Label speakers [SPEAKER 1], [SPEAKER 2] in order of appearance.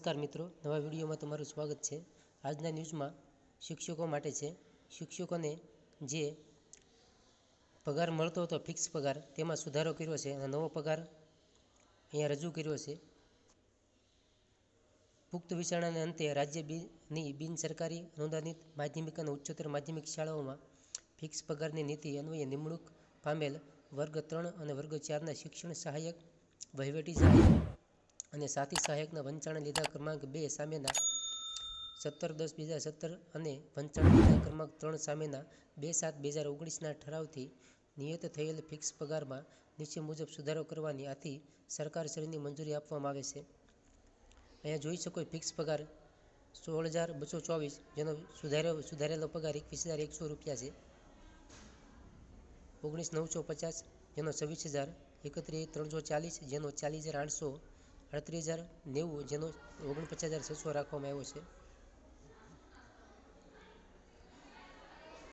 [SPEAKER 1] નમસ્કાર મિત્રો, નવા વિડીયોમાં તમારું સ્વાગત છે। આજના ન્યૂઝમાં શિક્ષકો માટે છે। શિક્ષકોને જે પગાર મળતો હતો ફિક્સ પગાર, તેમાં સુધારો કર્યો છે અને નવો પગાર અહીંયા રજૂ કર્યો છે। પુખ્ત વિચારણાના અંતે રાજ્યની બિનસરકારી અનુદાનિત માધ્યમિક અને ઉચ્ચતર માધ્યમિક શાળાઓમાં ફિક્સ પગારની નીતિ અન્વયે નિમણૂક પામેલ વર્ગ 3 અને વર્ગ 4ના શિક્ષણ સહાયક, વહીવટી સહાયક અને સાથી સહાયકના વંચાણ લીધા ક્રમાંક 2 સામેના 17/10/2017 અને વંચાણ લીધા ક્રમાંક 3 સામેના 2/7/2019ના ઠરાવથી નિયત થયેલ ફિક્સ પગારમાં નીચે મુજબ સુધારો કરવાની આથી સરકારશ્રીની મંજૂરી આપવામાં આવે છે। અહીંયા જોઈ શકો ફિક્સ પગાર 16,224, જેનો સુધારેલો પગાર 21,100 રૂપિયા છે। 19,950, જેનો 26,000, 31,340, જેનો 40,800, 38,090, જેનો 49,600 રાખવામાં આવ્યો છે।